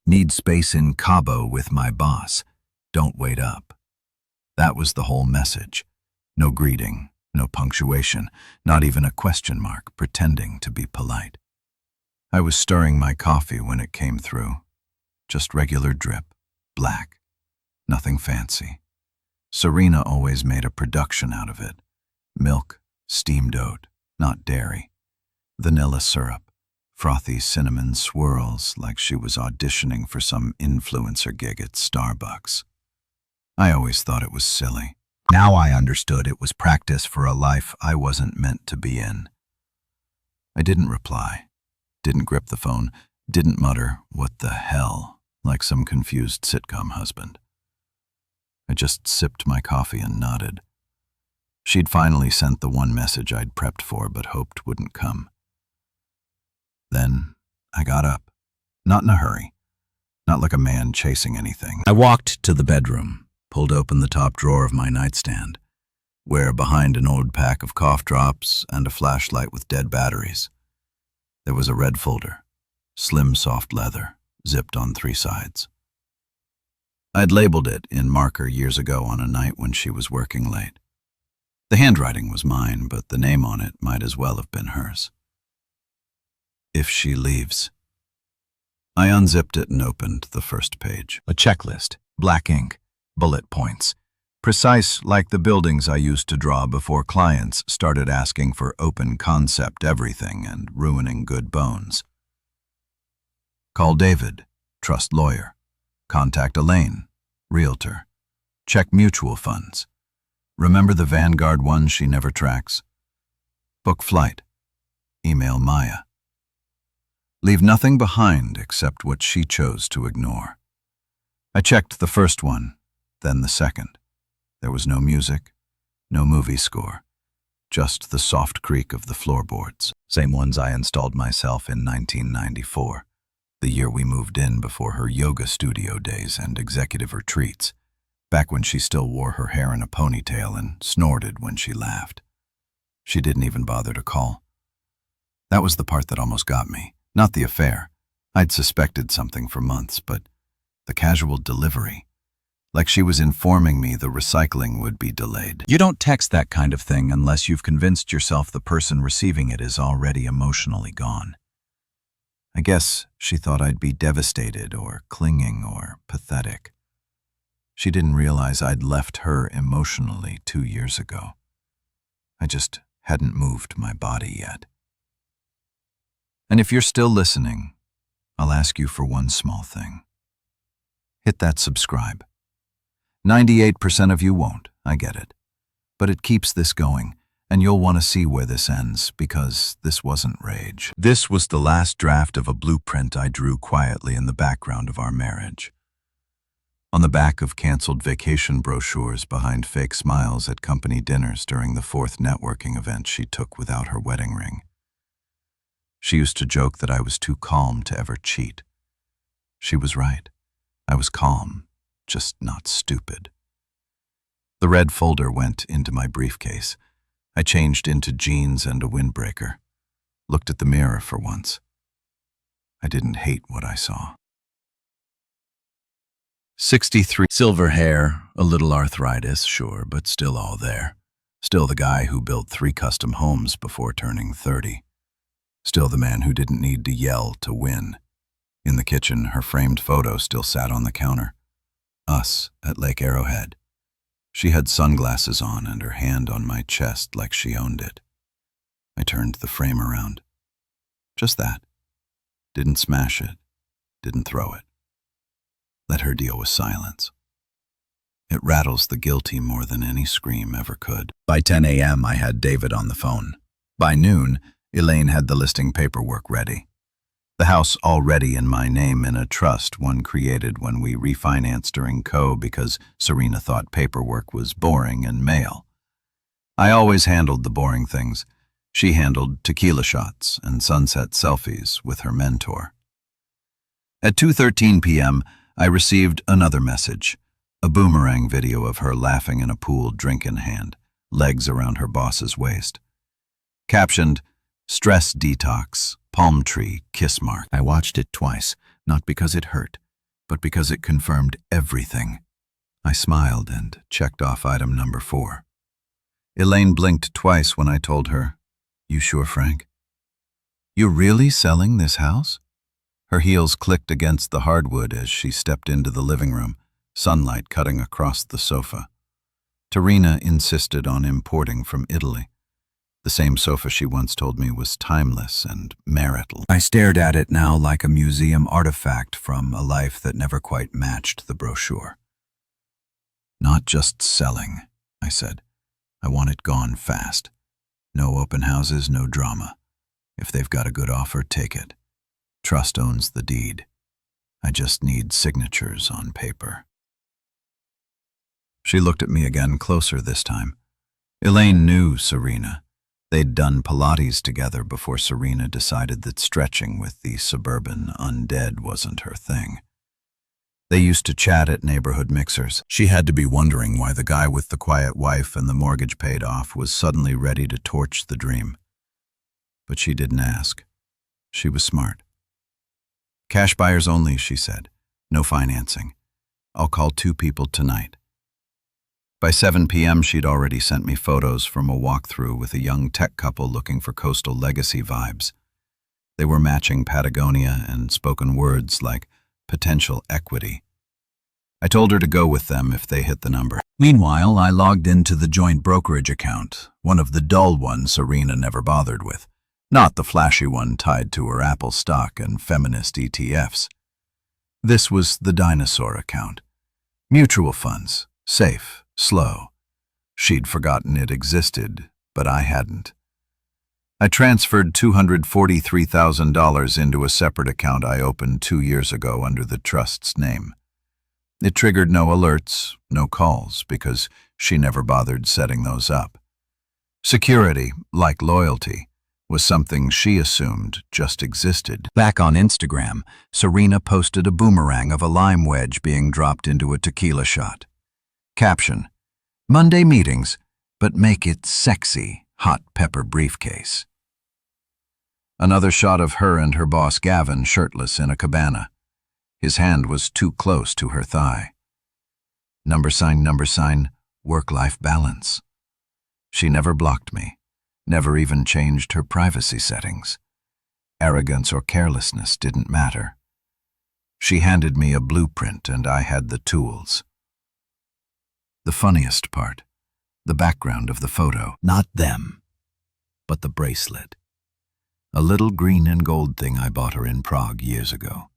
Need space in Cabo with my boss. Don't wait up. That was the whole message. No greeting, no punctuation, not even a question mark, pretending to be polite. I was stirring my coffee when it came through. Just regular drip, black, nothing fancy. Serena always made a production out of it. Milk, steamed oat, not dairy. Vanilla syrup, frothy cinnamon swirls like she was auditioning for some influencer gig at Starbucks. I always thought it was silly. Now I understood it was practice for a life I wasn't meant to be in. I didn't reply, didn't grip the phone, didn't mutter, "What the hell?" like some confused sitcom husband. I just sipped my coffee and nodded. She'd finally sent the one message I'd prepped for but hoped wouldn't come. Then I got up, not in a hurry, not like a man chasing anything. I walked to the bedroom, pulled open the top drawer of my nightstand, where behind an old pack of cough drops and a flashlight with dead batteries, there was a red folder, slim soft leather, zipped on 3 sides. I'd labeled it in marker years ago on a night when she was working late. The handwriting was mine, but the name on it might as well have been hers. If she leaves. I unzipped it and opened the first page. A checklist, black ink, bullet points, precise like the buildings I used to draw before clients started asking for open concept everything and ruining good bones. Call David, trust lawyer. Contact Elaine, realtor. Check mutual funds. Remember the Vanguard ones she never tracks? Book flight. Email Maya. Leave nothing behind except what she chose to ignore. I checked the first one, then the second. There was no music, no movie score, just the soft creak of the floorboards. Same ones I installed myself in 1994, the year we moved in before her yoga studio days and executive retreats, back when she still wore her hair in a ponytail and snorted when she laughed. She didn't even bother to call. That was the part that almost got me, not the affair. I'd suspected something for months, but the casual delivery. Like she was informing me the recycling would be delayed. You don't text that kind of thing unless you've convinced yourself the person receiving it is already emotionally gone. I guess she thought I'd be devastated or clinging or pathetic. She didn't realize I'd left her emotionally 2 years ago. I just hadn't moved my body yet. And if you're still listening, I'll ask you for one small thing. Hit that subscribe. 98% of you won't, I get it. But it keeps this going, and you'll want to see where this ends, because this wasn't rage. This was the last draft of a blueprint I drew quietly in the background of our marriage. On the back of canceled vacation brochures behind fake smiles at company dinners during the 4th networking event she took without her wedding ring. She used to joke that I was too calm to ever cheat. She was right. I was calm, just not stupid. The red folder went into my briefcase. I changed into jeans and a windbreaker. Looked at the mirror for once. I didn't hate what I saw. 63. Silver hair, a little arthritis, sure, but still all there. Still the guy who built 3 custom homes before turning 30. Still the man who didn't need to yell to win. In the kitchen, her framed photo still sat on the counter. Us at Lake Arrowhead. She had sunglasses on and her hand on my chest like she owned it. I turned the frame around. Just that. Didn't smash it. Didn't throw it. Let her deal with silence. It rattles the guilty more than any scream ever could. By 10 a.m. I had David on the phone. By noon, Elaine had the listing paperwork ready. The house already in my name in a trust one created when we refinanced during CO because Serena thought paperwork was boring and male. I always handled the boring things. She handled tequila shots and sunset selfies with her mentor. At 2:13 p.m., I received another message, a boomerang video of her laughing in a pool, drink in hand, legs around her boss's waist. Captioned, "Stress detox, palm tree, kiss mark." I watched it twice, not because it hurt, but because it confirmed everything. I smiled and checked off item number 4. Elaine blinked twice when I told her, "You sure, Frank? You're really selling this house?" Her heels clicked against the hardwood as she stepped into the living room, sunlight cutting across the sofa. Tarina insisted on importing from Italy. The same sofa she once told me was timeless and marital. I stared at it now like a museum artifact from a life that never quite matched the brochure. "Not just selling," I said. "I want it gone fast. No open houses, no drama. If they've got a good offer, take it. Trust owns the deed. I just need signatures on paper." She looked at me again, closer this time. Elaine knew Serena. They'd done Pilates together before Serena decided that stretching with the suburban undead wasn't her thing. They used to chat at neighborhood mixers. She had to be wondering why the guy with the quiet wife and the mortgage paid off was suddenly ready to torch the dream. But she didn't ask. She was smart. "Cash buyers only," she said. "No financing. I'll call 2 people tonight." By 7 p.m. she'd already sent me photos from a walkthrough with a young tech couple looking for coastal legacy vibes. They were matching Patagonia and spoken words like potential equity. I told her to go with them if they hit the number. Meanwhile, I logged into the joint brokerage account, one of the dull ones Serena never bothered with, not the flashy one tied to her Apple stock and feminist ETFs. This was the dinosaur account. Mutual funds, safe, slow. She'd forgotten it existed, but I hadn't. I transferred $243,000 into a separate account I opened 2 years ago under the trust's name. It triggered no alerts, no calls, because she never bothered setting those up. Security, like loyalty, was something she assumed just existed. Back on Instagram, Serena posted a boomerang of a lime wedge being dropped into a tequila shot. Caption: "Monday meetings, but make it sexy, hot pepper briefcase." Another shot of her and her boss Gavin shirtless in a cabana. His hand was too close to her thigh. Number sign, work-life balance. She never blocked me. Never even changed her privacy settings. Arrogance or carelessness didn't matter. She handed me a blueprint and I had the tools. The funniest part, the background of the photo, not them, but the bracelet. A little green and gold thing I bought her in Prague years ago.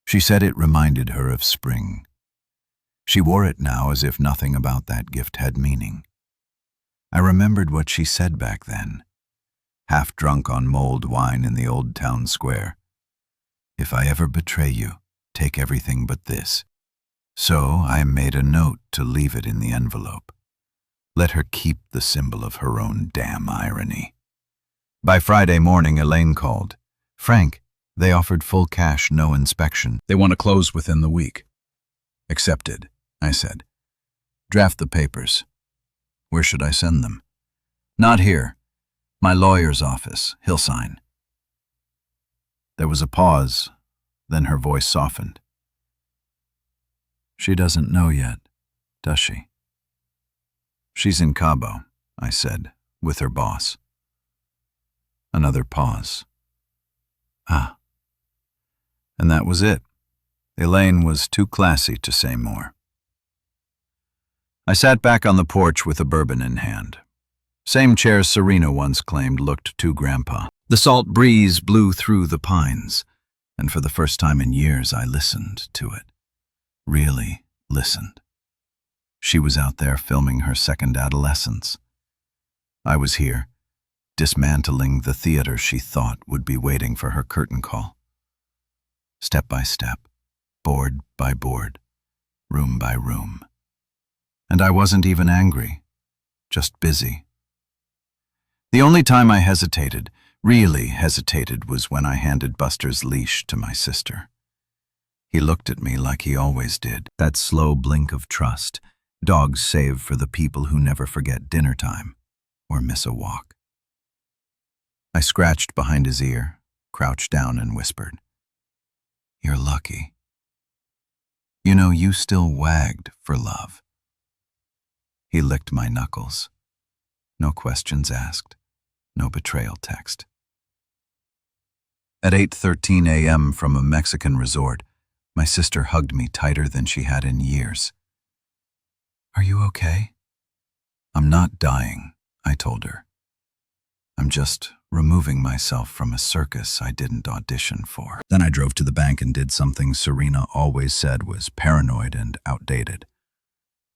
She said it reminded her of spring. She wore it now as if nothing about that gift had meaning. I remembered what she said back then, half drunk on mulled wine in the old town square. "If I ever betray you, take everything but this." So I made a note to leave it in the envelope. Let her keep the symbol of her own damn irony. By Friday morning, Elaine called. "Frank, they offered full cash, no inspection. They want to close within the week." "Accepted," I said. "Draft the papers. Where should I send them?" "Not here. My lawyer's office. He'll sign." There was a pause, then her voice softened. "She doesn't know yet, does she?" "She's in Cabo," I said, "with her boss." Another pause. Ah. And that was it. Elaine was too classy to say more. I sat back on the porch with a bourbon in hand. Same chair Serena once claimed looked too grandpa. The salt breeze blew through the pines, and for the first time in years I listened to it. Really listened. She was out there filming her second adolescence. I was here, dismantling the theater she thought would be waiting for her curtain call. Step by step, board by board, room by room. And I wasn't even angry, just busy. The only time I hesitated, really hesitated, was when I handed Buster's leash to my sister. He looked at me like he always did, that slow blink of trust, dogs save for the people who never forget dinner time or miss a walk. I scratched behind his ear, crouched down and whispered, "You're lucky." You know, you still wagged for love. He licked my knuckles. No questions asked. No betrayal text. At 8:13 a.m. from a Mexican resort, my sister hugged me tighter than she had in years. "Are you okay?" "I'm not dying," I told her. "I'm just removing myself from a circus I didn't audition for." Then I drove to the bank and did something Serena always said was paranoid and outdated.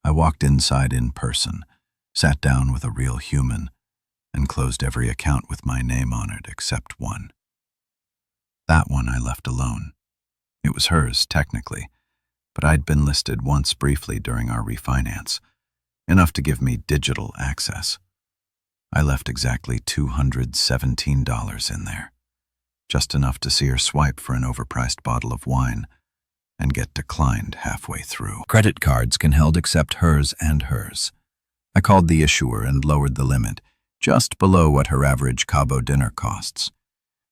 I walked inside in person, sat down with a real human, and closed every account with my name on it except one. That one I left alone. It was hers, technically, but I'd been listed once briefly during our refinance, enough to give me digital access. I left exactly $217 in there, just enough to see her swipe for an overpriced bottle of wine and get declined halfway through. Credit cards can held accept hers and hers. I called the issuer and lowered the limit, just below what her average Cabo dinner costs.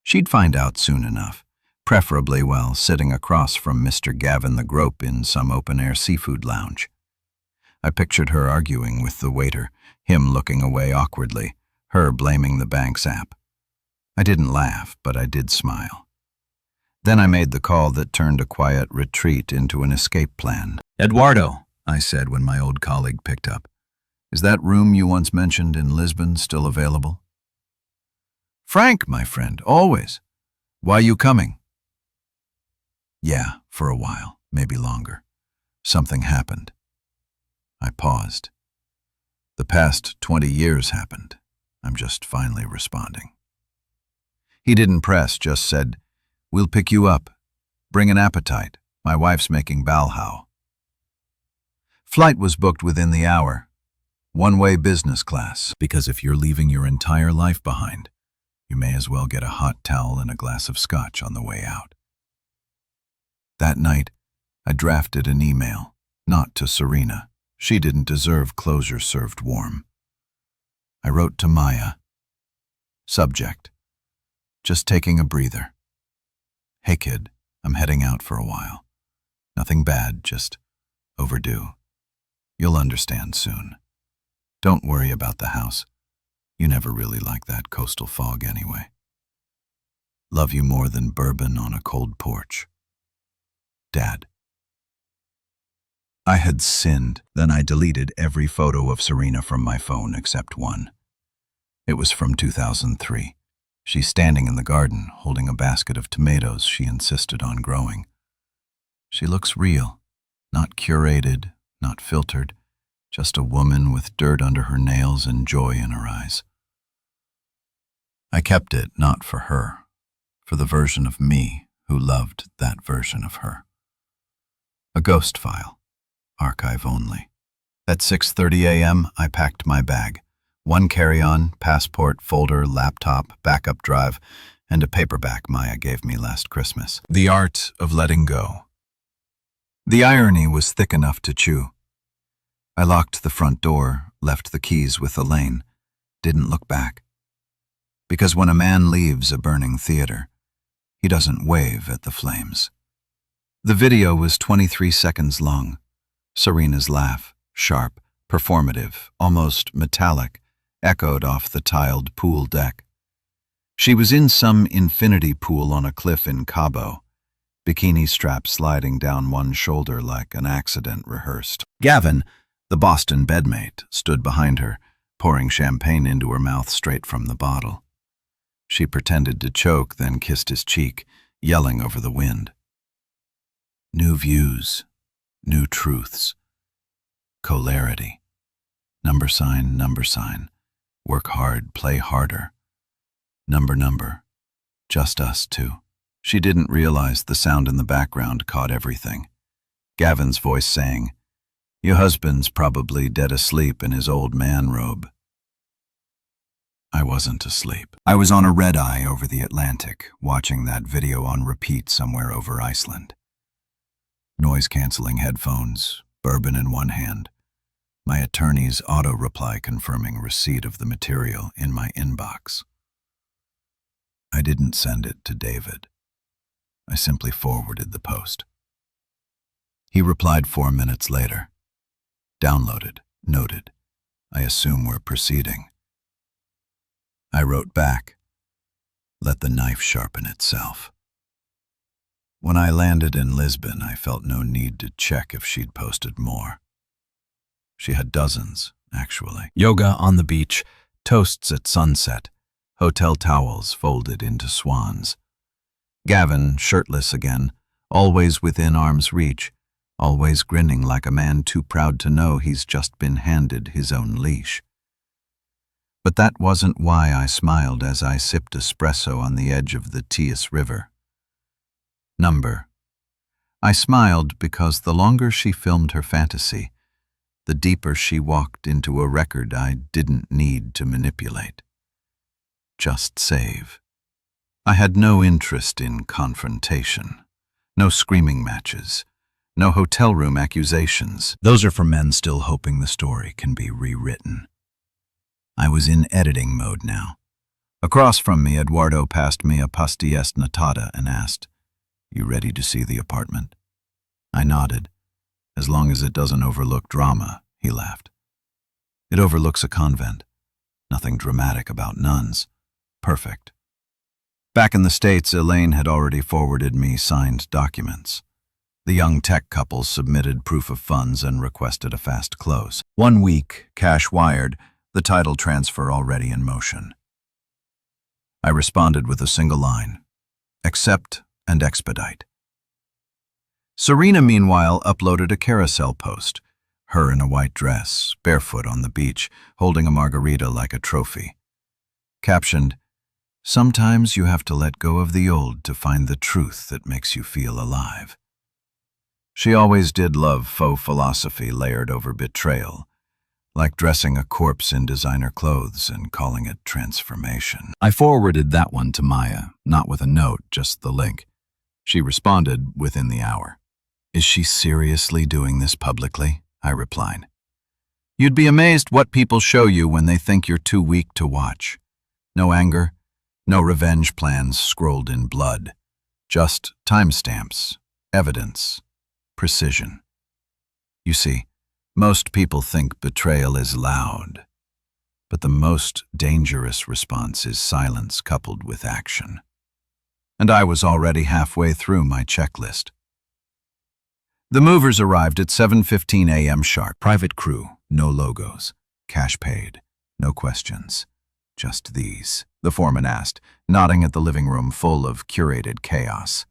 She'd find out soon enough, preferably while sitting across from Mr. Gavin the Grope in some open-air seafood lounge. I pictured her arguing with the waiter, him looking away awkwardly, her blaming the bank's app. I didn't laugh, but I did smile. Then I made the call that turned a quiet retreat into an escape plan. "Eduardo," I said when my old colleague picked up, "is that room you once mentioned in Lisbon still available?" "Frank, my friend, always. Why you coming?" "Yeah, for a while, maybe longer. Something happened." I paused. "The past 20 years happened. I'm just finally responding." He didn't press, just said, "We'll pick you up. Bring an appetite. My wife's making balhao." Flight was booked within the hour. One-way business class, because if you're leaving your entire life behind, you may as well get a hot towel and a glass of scotch on the way out. That night, I drafted an email, not to Serena. She didn't deserve closure served warm. I wrote to Maya. Subject: just taking a breather. "Hey kid, I'm heading out for a while. Nothing bad, just overdue. You'll understand soon. Don't worry about the house. You never really liked that coastal fog anyway. Love you more than bourbon on a cold porch. Dad." I had sinned. Then I deleted every photo of Serena from my phone except one. It was from 2003. She's standing in the garden, holding a basket of tomatoes she insisted on growing. She looks real, not curated, not filtered, just a woman with dirt under her nails and joy in her eyes. I kept it not for her, for the version of me who loved that version of her. A ghost file, archive only. At 6:30 a.m., I packed my bag. One carry-on, passport, folder, laptop, backup drive, and a paperback Maya gave me last Christmas. The Art of Letting Go. The irony was thick enough to chew. I locked the front door, left the keys with Elaine, didn't look back. Because when a man leaves a burning theater, he doesn't wave at the flames. The video was 23 seconds long. Serena's laugh, sharp, performative, almost metallic, echoed off the tiled pool deck. She was in some infinity pool on a cliff in Cabo, bikini strap sliding down one shoulder like an accident rehearsed. Gavin, the Boston bedmate, stood behind her, pouring champagne into her mouth straight from the bottle. She pretended to choke, then kissed his cheek, yelling over the wind. New views, new truths, colarity. Number sign, work hard, play harder. Number, just us two. She didn't realize the sound in the background caught everything. Gavin's voice saying, "Your husband's probably dead asleep in his old man robe." I wasn't asleep. I was on a red-eye over the Atlantic, watching that video on repeat somewhere over Iceland. Noise-canceling headphones, bourbon in one hand, my attorney's auto-reply confirming receipt of the material in my inbox. I didn't send it to David. I simply forwarded the post. He replied 4 minutes later. Downloaded. Noted. I assume we're proceeding. I wrote back. Let the knife sharpen itself. When I landed in Lisbon, I felt no need to check if she'd posted more. She had dozens, actually. Yoga on the beach, toasts at sunset, hotel towels folded into swans. Gavin, shirtless again, always within arm's reach, always grinning like a man too proud to know he's just been handed his own leash. But that wasn't why I smiled as I sipped espresso on the edge of the Tees River. Number. I smiled because the longer she filmed her fantasy, the deeper she walked into a record I didn't need to manipulate. Just save. I had no interest in confrontation. No screaming matches. No hotel room accusations. Those are for men still hoping the story can be rewritten. I was in editing mode now. Across from me, Eduardo passed me a pastilles natada and asked, "You ready to see the apartment?" I nodded. "As long as it doesn't overlook drama," he laughed. "It overlooks a convent. Nothing dramatic about nuns. Perfect." Back in the States, Elaine had already forwarded me signed documents. The young tech couple submitted proof of funds and requested a fast close. 1 week, cash wired, the title transfer already in motion. I responded with a single line: accept and expedite. Serena, meanwhile, uploaded a carousel post, her in a white dress, barefoot on the beach, holding a margarita like a trophy. Captioned, "Sometimes you have to let go of the old to find the truth that makes you feel alive." She always did love faux philosophy layered over betrayal, like dressing a corpse in designer clothes and calling it transformation. I forwarded that one to Maya, not with a note, just the link. She responded within the hour. "Is she seriously doing this publicly?" I replied. "You'd be amazed what people show you when they think you're too weak to watch. No anger, no revenge plans scrolled in blood. Just timestamps, evidence, precision. You see, most people think betrayal is loud, but the most dangerous response is silence coupled with action. And I was already halfway through my checklist. The movers arrived at 7:15 a.m. sharp. Private crew, no logos, cash paid, no questions. "Just these?" the foreman asked, nodding at the living room full of curated chaos.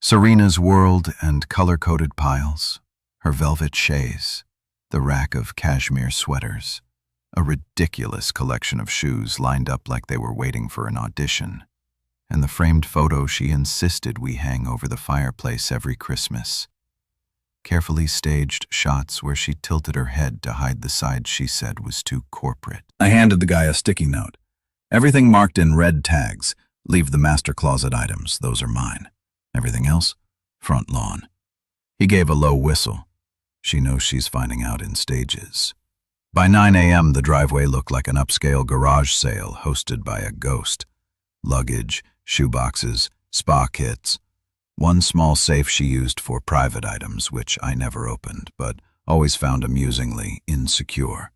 Serena's world and color-coded piles, her velvet chaise, the rack of cashmere sweaters, a ridiculous collection of shoes lined up like they were waiting for an audition, and the framed photo she insisted we hang over the fireplace every Christmas. Carefully staged shots where she tilted her head to hide the side she said was too corporate. I handed the guy a sticky note. "Everything marked in red tags. Leave the master closet items. Those are mine. Everything else, front lawn." He gave a low whistle. She knows she's finding out in stages. By 9 a.m., the driveway looked like an upscale garage sale hosted by a ghost. Luggage, shoeboxes, spa kits. One small safe she used for private items, which I never opened, but always found amusingly insecure.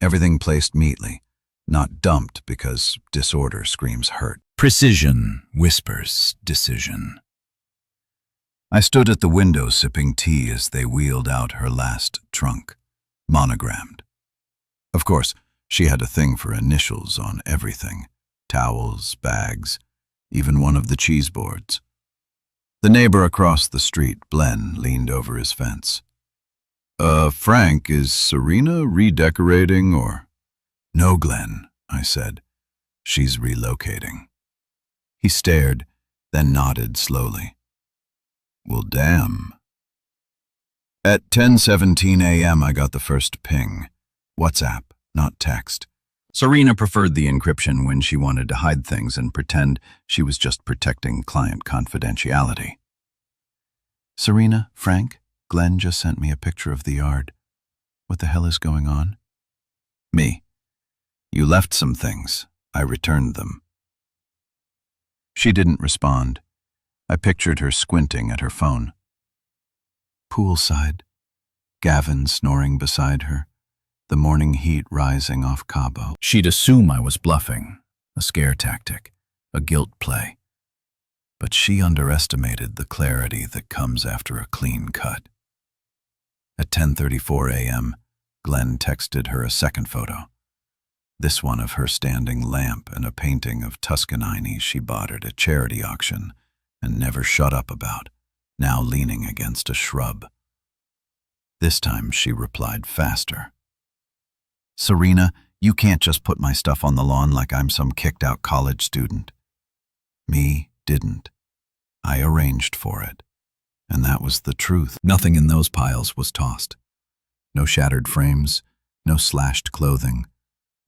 Everything placed neatly, not dumped because disorder screams hurt. Precision whispers decision. I stood at the window sipping tea as they wheeled out her last trunk, monogrammed. Of course, she had a thing for initials on everything, towels, bags, even one of the cheese boards. The neighbor across the street, Glenn, leaned over his fence. Frank, is Serena redecorating or?" "No, Glenn," I said. "She's relocating." He stared, then nodded slowly. "Well, damn." At 10:17 a.m. I got the first ping. WhatsApp, not text. Serena preferred the encryption when she wanted to hide things and pretend she was just protecting client confidentiality. "Serena, Frank, Glenn just sent me a picture of the yard. What the hell is going on?" Me. "You left some things. I returned them." She didn't respond. I pictured her squinting at her phone. Poolside, Gavin snoring beside her, the morning heat rising off Cabo. She'd assume I was bluffing, a scare tactic, a guilt play. But she underestimated the clarity that comes after a clean cut. At 10:34 a.m., Glenn texted her a second photo. This one of her standing lamp and a painting of Tuscanini she bought at a charity auction and never shut up about, now leaning against a shrub. This time she replied faster. "Serena, you can't just put my stuff on the lawn like I'm some kicked-out college student." Me didn't. I arranged for it. And that was the truth. Nothing in those piles was tossed. No shattered frames, no slashed clothing,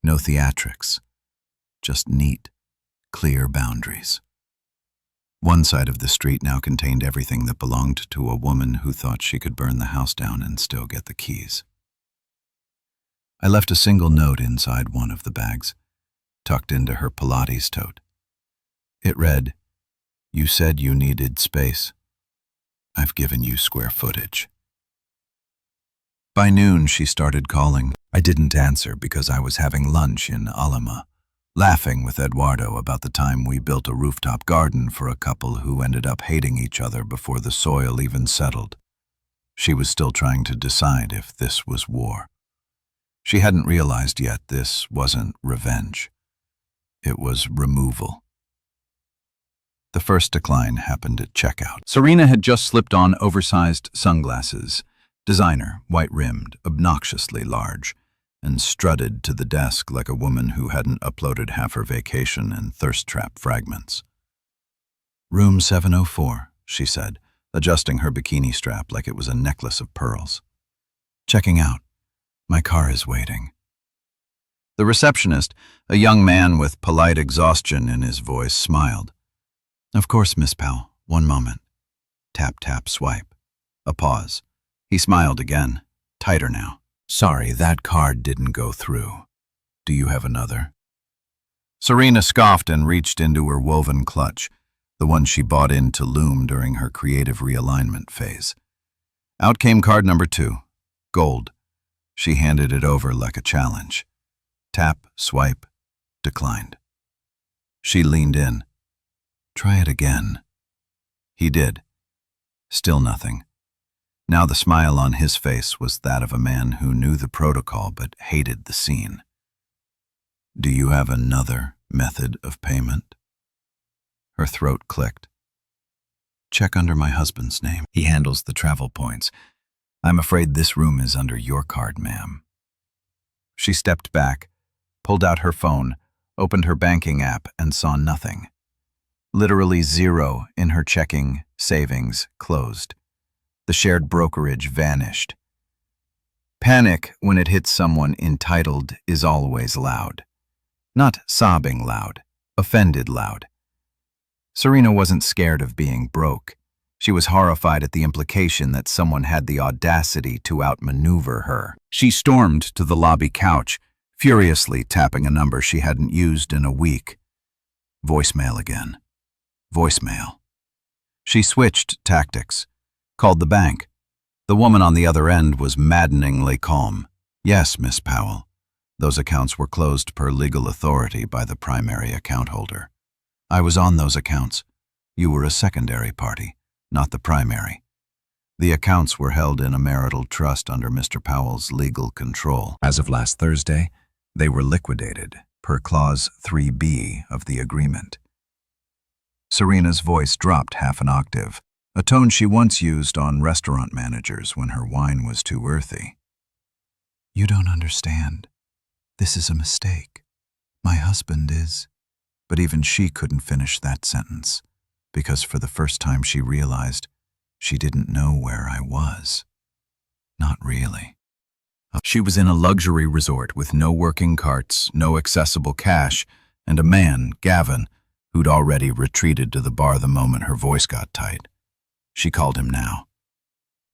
no theatrics. Just neat, clear boundaries. One side of the street now contained everything that belonged to a woman who thought she could burn the house down and still get the keys. I left a single note inside one of the bags, tucked into her Pilates tote. It read, "You said you needed space. I've given you square footage." By noon, she started calling. I didn't answer because I was having lunch in Alima, laughing with Eduardo about the time we built a rooftop garden for a couple who ended up hating each other before the soil even settled. She was still trying to decide if this was war. She hadn't realized yet this wasn't revenge. It was removal. The first decline happened at checkout. Serena had just slipped on oversized sunglasses, designer, white-rimmed, obnoxiously large, and strutted to the desk like a woman who hadn't uploaded half her vacation and thirst trap fragments. "Room 704, she said, adjusting her bikini strap like it was a necklace of pearls. "Checking out. My car is waiting." The receptionist, a young man with polite exhaustion in his voice, smiled. "Of course, Miss Powell. One moment." Tap, tap, swipe. A pause. He smiled again, tighter now. "Sorry, that card didn't go through. Do you have another?" Serena scoffed and reached into her woven clutch, the one she bought into Loom during her creative realignment phase. Out came card number 2, gold. She handed it over like a challenge. Tap, swipe, declined. She leaned in. "Try it again." He did. Still nothing. Now the smile on his face was that of a man who knew the protocol but hated the scene. "Do you have another method of payment?" Her throat clicked. "Check under my husband's name. He handles the travel points. I'm afraid this room is under your card, ma'am." She stepped back, pulled out her phone, opened her banking app, and saw nothing. Literally zero in her checking, savings, closed. The shared brokerage vanished. Panic, when it hits someone entitled, is always loud. Not sobbing loud, offended loud. Serena wasn't scared of being broke. She was horrified at the implication that someone had the audacity to outmaneuver her. She stormed to the lobby couch, furiously tapping a number she hadn't used in a week. Voicemail again. Voicemail. She switched tactics. Called the bank. The woman on the other end was maddeningly calm. "Yes, Miss Powell. Those accounts were closed per legal authority by the primary account holder. I was on those accounts. You were a secondary party, not the primary. The accounts were held in a marital trust under Mr. Powell's legal control. As of last Thursday, they were liquidated per Clause 3B of the agreement." Serena's voice dropped half an octave, a tone she once used on restaurant managers when her wine was too earthy. "You don't understand. This is a mistake. My husband is..." But even she couldn't finish that sentence, because for the first time she realized she didn't know where I was. Not really. She was in a luxury resort with no working carts, no accessible cash, and a man, Gavin, who'd already retreated to the bar the moment her voice got tight. She called him now.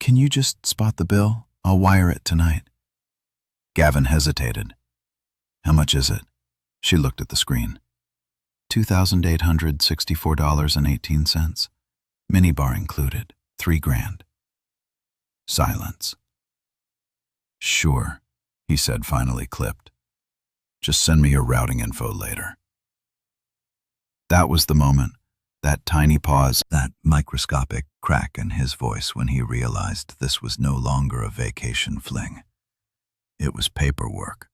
"Can you just spot the bill? I'll wire it tonight." Gavin hesitated. "How much is it?" She looked at the screen. $2,864.18. Minibar included. $3,000. Silence. "Sure," he said, finally clipped. "Just send me your routing info later." That was the moment, that tiny pause, that microscopic crack in his voice when he realized this was no longer a vacation fling. It was paperwork.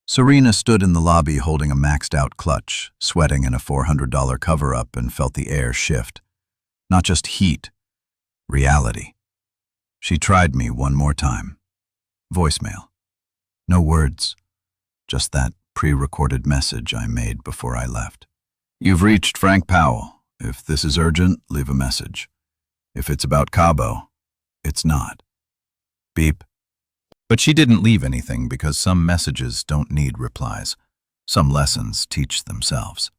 Serena stood in the lobby holding a maxed-out clutch, sweating in a $400 cover-up, and felt the air shift. Not just heat, reality. She tried me one more time. Voicemail. No words, just that pre-recorded message I made before I left. "You've reached Frank Powell. If this is urgent, leave a message. If it's about Cabo, it's not." Beep. But she didn't leave anything because some messages don't need replies. Some lessons teach themselves.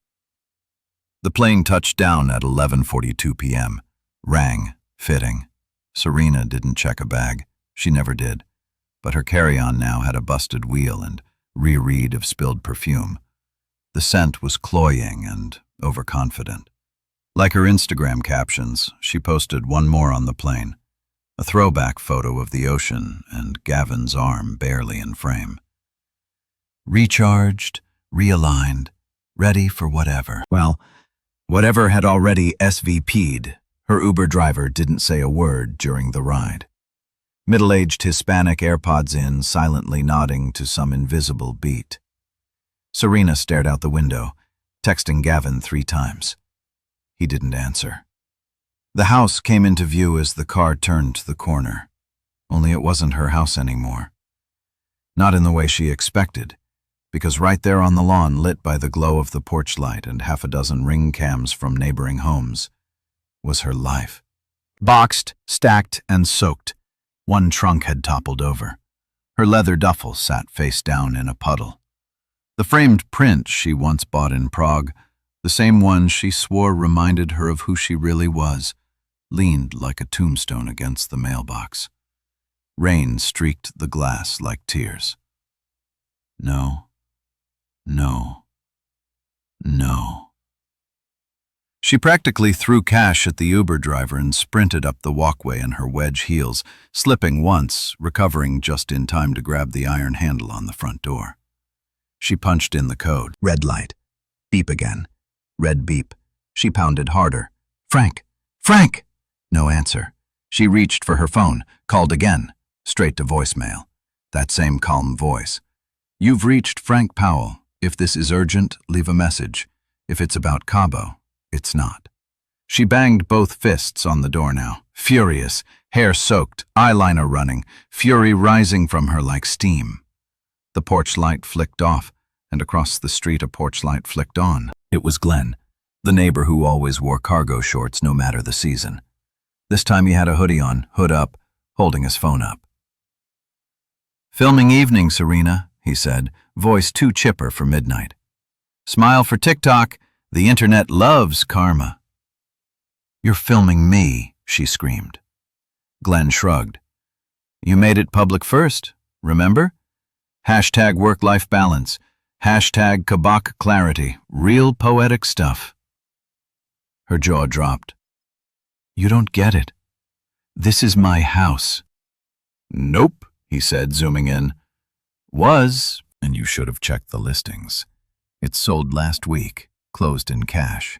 The plane touched down at 11:42 p.m. Rang, fitting. Serena didn't check a bag. She never did. But her carry-on now had a busted wheel and reread of spilled perfume. The scent was cloying and overconfident. Like her Instagram captions, she posted one more on the plane. A throwback photo of the ocean and Gavin's arm barely in frame. Recharged, realigned, ready for whatever. Well, whatever had already SVP'd. Her Uber driver didn't say a word during the ride. Middle-aged Hispanic, AirPods in, silently nodding to some invisible beat. Serena stared out the window, texting Gavin 3 times. He didn't answer. The house came into view as the car turned the corner. Only it wasn't her house anymore. Not in the way she expected, because right there on the lawn, lit by the glow of the porch light and half a dozen ring cams from neighboring homes, was her life. Boxed, stacked, and soaked. One trunk had toppled over. Her leather duffel sat face down in a puddle. The framed print she once bought in Prague, the same one she swore reminded her of who she really was, leaned like a tombstone against the mailbox. Rain streaked the glass like tears. No, no, no. She practically threw cash at the Uber driver and sprinted up the walkway in her wedge heels, slipping once, recovering just in time to grab the iron handle on the front door. She punched in the code. Red light. Beep again. Red beep. She pounded harder. "Frank! Frank!" No answer. She reached for her phone, called again, straight to voicemail. That same calm voice. "You've reached Frank Powell. If this is urgent, leave a message. If it's about Cabo, it's not." She banged both fists on the door now, furious, hair soaked, eyeliner running, fury rising from her like steam. The porch light flicked off, and across the street a porch light flicked on. It was Glenn, the neighbor who always wore cargo shorts no matter the season. This time he had a hoodie on, hood up, holding his phone up. "Filming evening, Serena," he said, voice too chipper for midnight. "Smile for TikTok. The internet loves karma." "You're filming me," she screamed. Glenn shrugged. "You made it public first, remember? Hashtag work-life balance. Hashtag Kabak clarity. Real poetic stuff." Her jaw dropped. "You don't get it. This is my house." "Nope," he said, zooming in. "Was, and you should have checked the listings. It sold last week, closed in cash.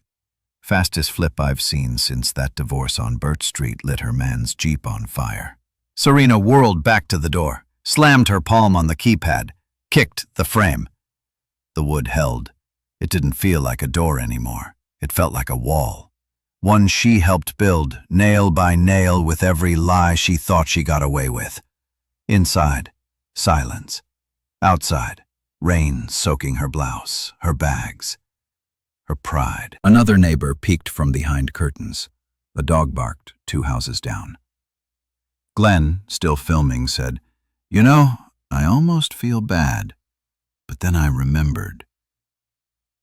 Fastest flip I've seen since that divorce on Burt Street lit her man's Jeep on fire." Serena whirled back to the door, slammed her palm on the keypad, kicked the frame. The wood held. It didn't feel like a door anymore. It felt like a wall. One she helped build, nail by nail, with every lie she thought she got away with. Inside, silence. Outside, rain soaking her blouse, her bags, her pride. Another neighbor peeked from behind curtains. A dog barked 2 houses down. Glenn, still filming, said, "You know, I almost feel bad. But then I remembered.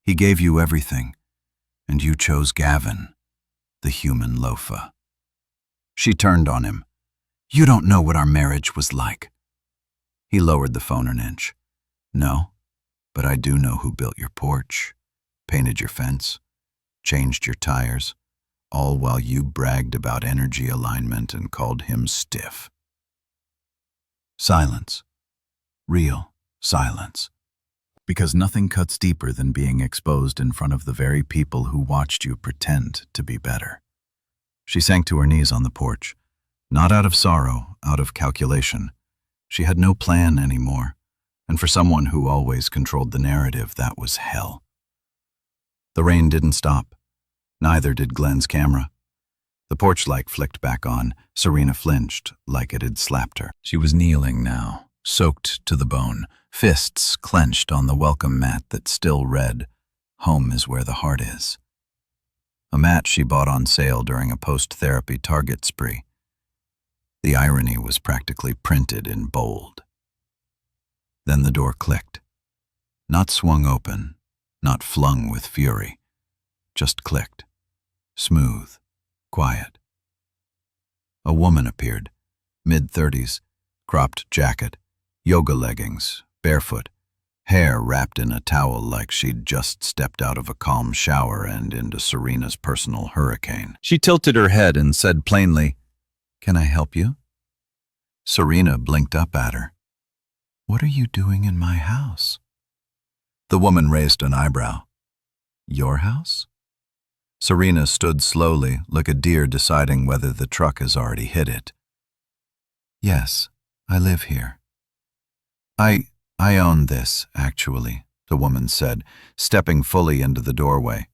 He gave you everything, and you chose Gavin, the human loafa." She turned on him. "You don't know what our marriage was like." He lowered the phone an inch. "No, but I do know who built your porch, painted your fence, changed your tires, all while you bragged about energy alignment and called him stiff. Silence. Real silence. Because nothing cuts deeper than being exposed in front of the very people who watched you pretend to be better. She sank to her knees on the porch, not out of sorrow, out of calculation. She had no plan anymore, and for someone who always controlled the narrative, that was hell. The rain didn't stop. Neither did Glenn's camera. The porch light flicked back on. Serena flinched, like it had slapped her. She was kneeling now, soaked to the bone, fists clenched on the welcome mat that still read, "Home is where the heart is." A mat she bought on sale during a post-therapy Target spree. The irony was practically printed in bold. Then the door clicked. Not swung open, not flung with fury, just clicked. Smooth, quiet. A woman appeared, mid-30s, cropped jacket, yoga leggings, barefoot, hair wrapped in a towel like she'd just stepped out of a calm shower and into Serena's personal hurricane. She tilted her head and said plainly, "Can I help you?" Serena blinked up at her. "What are you doing in my house?" The woman raised an eyebrow. "Your house?" Serena stood slowly, like a deer deciding whether the truck has already hit it. "Yes, I live here." I own this, actually," the woman said, stepping fully into the doorway.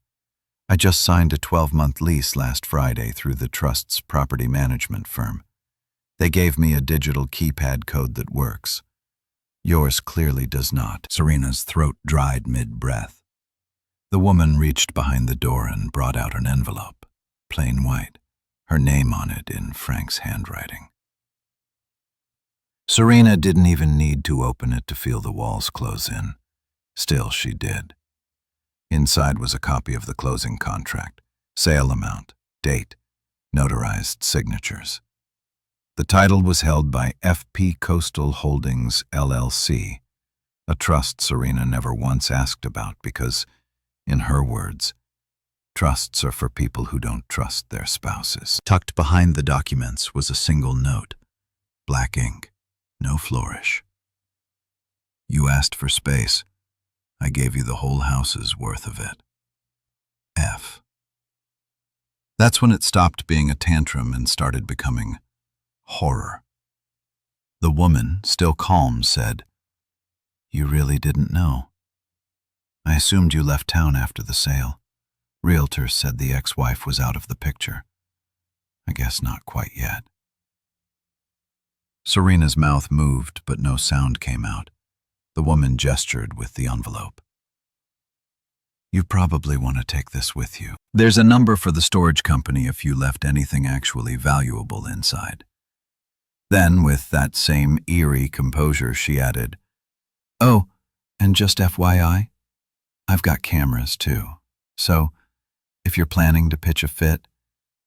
"I just signed a 12-month lease last Friday through the Trust's property management firm. They gave me a digital keypad code that works. Yours clearly does not." Serena's throat dried mid-breath. The woman reached behind the door and brought out an envelope, plain white, her name on it in Frank's handwriting. Serena didn't even need to open it to feel the walls close in. Still, she did. Inside was a copy of the closing contract, sale amount, date, notarized signatures. The title was held by FP Coastal Holdings, LLC, a trust Serena never once asked about because, in her words, trusts are for people who don't trust their spouses. Tucked behind the documents was a single note, black ink, no flourish. "You asked for space. I gave you the whole house's worth of it. F." That's when it stopped being a tantrum and started becoming horror. The woman, still calm, said, "You really didn't know. I assumed you left town after the sale. Realtors said the ex-wife was out of the picture. I guess not quite yet." Serena's mouth moved, but no sound came out. The woman gestured with the envelope. "You probably want to take this with you. There's a number for the storage company if you left anything actually valuable inside." Then, with that same eerie composure, she added, "Oh, and just FYI, I've got cameras too, so if you're planning to pitch a fit,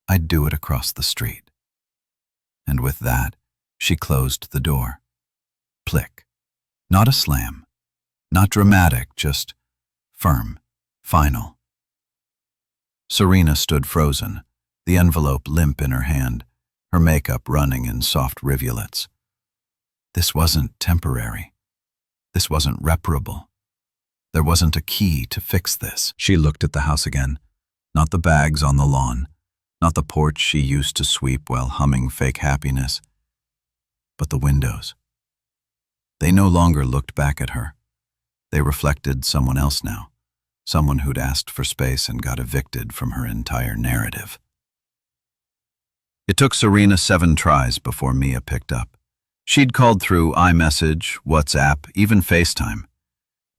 I'd do it across the street." And with that, she closed the door. Plick. Not a slam. Not dramatic, just firm, final. Serena stood frozen, the envelope limp in her hand, her makeup running in soft rivulets. This wasn't temporary. This wasn't reparable. There wasn't a key to fix this. She looked at the house again, not the bags on the lawn, not the porch she used to sweep while humming fake happiness, but the windows. They no longer looked back at her. They reflected someone else now, someone who'd asked for space and got evicted from her entire narrative. It took Serena 7 tries before Mia picked up. She'd called through iMessage, WhatsApp, even FaceTime.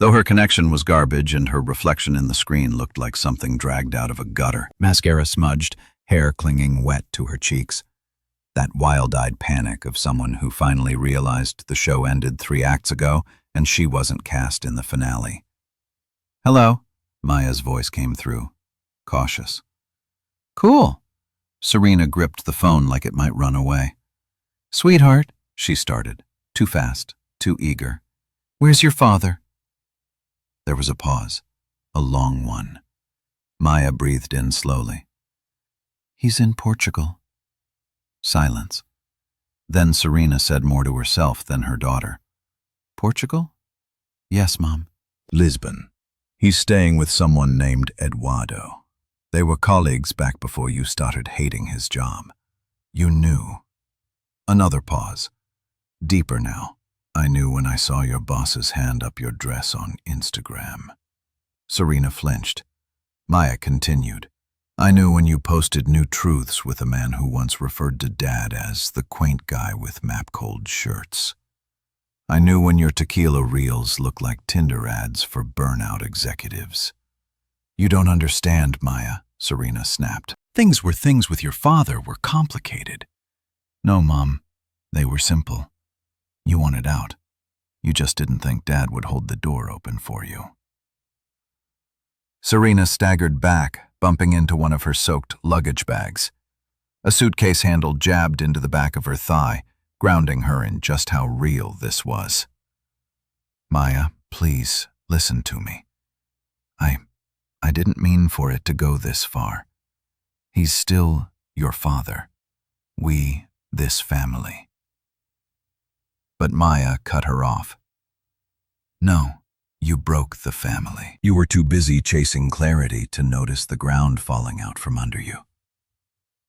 Though her connection was garbage and her reflection in the screen looked like something dragged out of a gutter. Mascara smudged, hair clinging wet to her cheeks. That wild-eyed panic of someone who finally realized the show ended 3 acts ago and she wasn't cast in the finale. "Hello," Maya's voice came through, cautious. "Cool." Serena gripped the phone like it might run away. "Sweetheart," she started, too fast, too eager. "Where's your father?" There was a pause, a long one. Maya breathed in slowly. He's in Portugal. Silence. Then Serena said more to herself than her daughter. Portugal? Yes, Mom. Lisbon. He's staying with someone named Eduardo. They were colleagues back before you started hating his job. You knew. Another pause. Deeper now. I knew when I saw your boss's hand up your dress on Instagram. Serena flinched. Maya continued. I knew when you posted new truths with a man who once referred to Dad as the quaint guy with map-cold shirts. I knew when your tequila reels looked like Tinder ads for burnout executives. You don't understand, Maya, Serena snapped. Things with your father were complicated. No, Mom, they were simple. You wanted out. You just didn't think Dad would hold the door open for you. Serena staggered back, bumping into one of her soaked luggage bags. A suitcase handle jabbed into the back of her thigh, grounding her in just how real this was. Maya, please, listen to me. I didn't mean for it to go this far. He's still your father. We, this family. But Maya cut her off. No, you broke the family. You were too busy chasing clarity to notice the ground falling out from under you.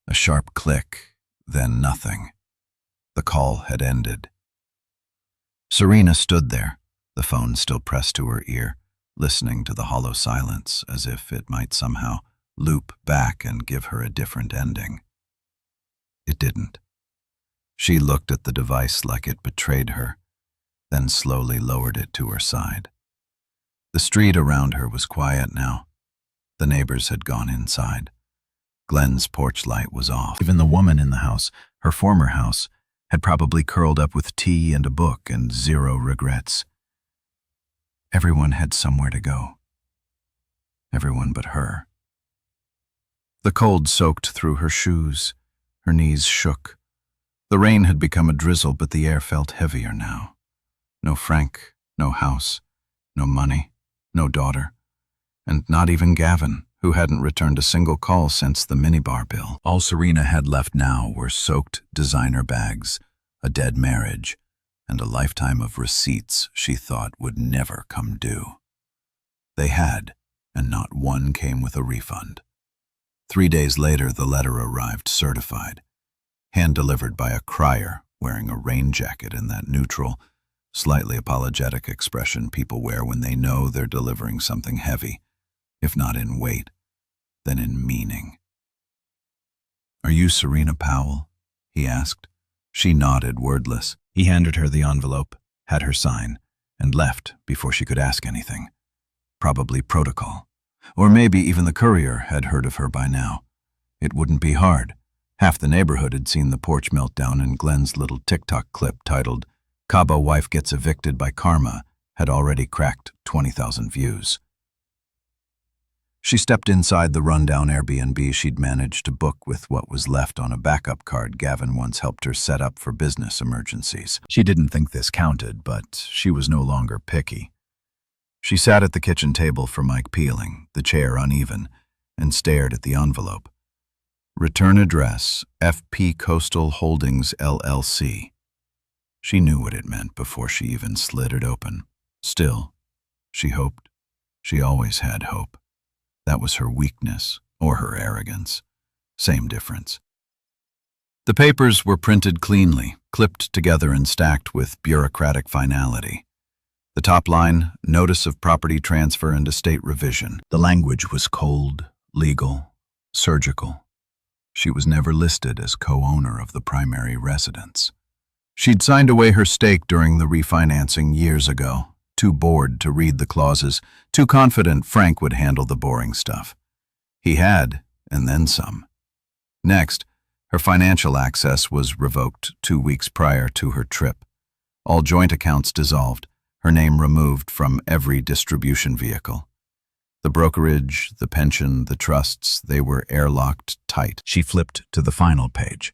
A sharp click, then nothing. The call had ended. Serena stood there, the phone still pressed to her ear, listening to the hollow silence as if it might somehow loop back and give her a different ending. It didn't. She looked at the device like it betrayed her, then slowly lowered it to her side. The street around her was quiet now. The neighbors had gone inside. Glenn's porch light was off. Even the woman in the house, her former house, had probably curled up with tea and a book and zero regrets. Everyone had somewhere to go. Everyone but her. The cold soaked through her shoes. Her knees shook. The rain had become a drizzle, but the air felt heavier now. No Frank, no house, no money, no daughter, and not even Gavin, who hadn't returned a single call since the minibar bill. All Serena had left now were soaked designer bags, a dead marriage, and a lifetime of receipts she thought would never come due. They had, and not one came with a refund. 3 days later, the letter arrived certified, hand-delivered by a crier wearing a rain jacket and that neutral, slightly apologetic expression people wear when they know they're delivering something heavy, if not in weight, then in meaning. "Are you Serena Powell?" he asked. She nodded, wordless. He handed her the envelope, had her sign, and left before she could ask anything. Probably protocol. Or maybe even the courier had heard of her by now. It wouldn't be hard. Half the neighborhood had seen the porch meltdown, and Glenn's little TikTok clip titled, "Cabo Wife Gets Evicted by Karma," had already cracked 20,000 views. She stepped inside the rundown Airbnb she'd managed to book with what was left on a backup card Gavin once helped her set up for business emergencies. She didn't think this counted, but she was no longer picky. She sat at the kitchen table for Mike peeling, the chair uneven, and stared at the envelope. Return address, FP Coastal Holdings LLC. She knew what it meant before she even slid it open. Still, she hoped. She always had hope. That was her weakness, or her arrogance. Same difference. The papers were printed cleanly, clipped together and stacked with bureaucratic finality. The top line, notice of property transfer and estate revision. The language was cold, legal, surgical. She was never listed as co-owner of the primary residence. She'd signed away her stake during the refinancing years ago, too bored to read the clauses, too confident Frank would handle the boring stuff. He had, and then some. Next, her financial access was revoked 2 weeks prior to her trip. All joint accounts dissolved, her name removed from every distribution vehicle. The brokerage, the pension, the trusts, they were airlocked tight. She flipped to the final page.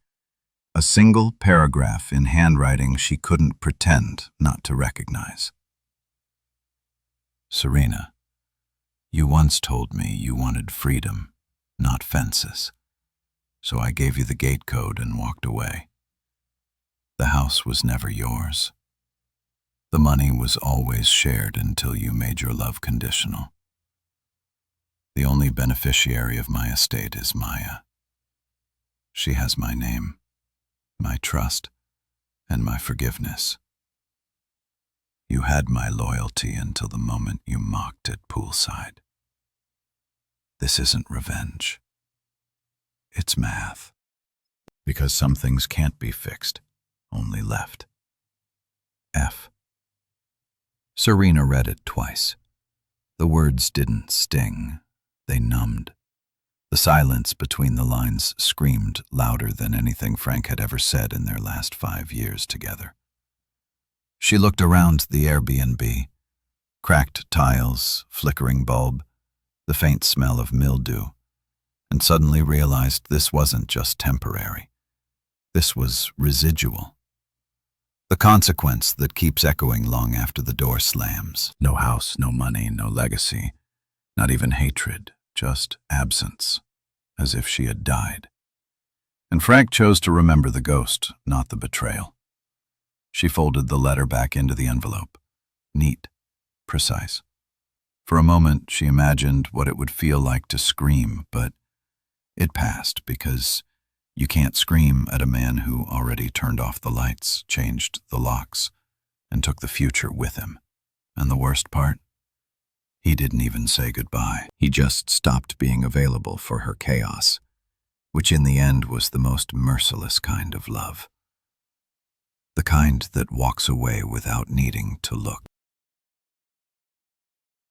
A single paragraph in handwriting she couldn't pretend not to recognize. Serena, you once told me you wanted freedom, not fences. so I gave you the gate code and walked away. The house was never yours. The money was always shared until you made your love conditional. The only beneficiary of my estate is Maya. She has my name, my trust, and my forgiveness. You had my loyalty until the moment you mocked at poolside. This isn't revenge. It's math. Because some things can't be fixed, only left. F. Serena read it twice. The words didn't sting, they numbed. The silence between the lines screamed louder than anything Frank had ever said in their last 5 years together. She looked around the Airbnb. Cracked tiles, flickering bulb, the faint smell of mildew, and suddenly realized this wasn't just temporary. This was residual. The consequence that keeps echoing long after the door slams. No house, no money, no legacy, not even hatred, just absence, as if she had died. And Frank chose to remember the ghost, not the betrayal. She folded the letter back into the envelope. Neat, precise. For a moment, she imagined what it would feel like to scream, but it passed because you can't scream at a man who already turned off the lights, changed the locks, and took the future with him. And the worst part? He didn't even say goodbye. He just stopped being available for her chaos, which in the end was the most merciless kind of love. The kind that walks away without needing to look.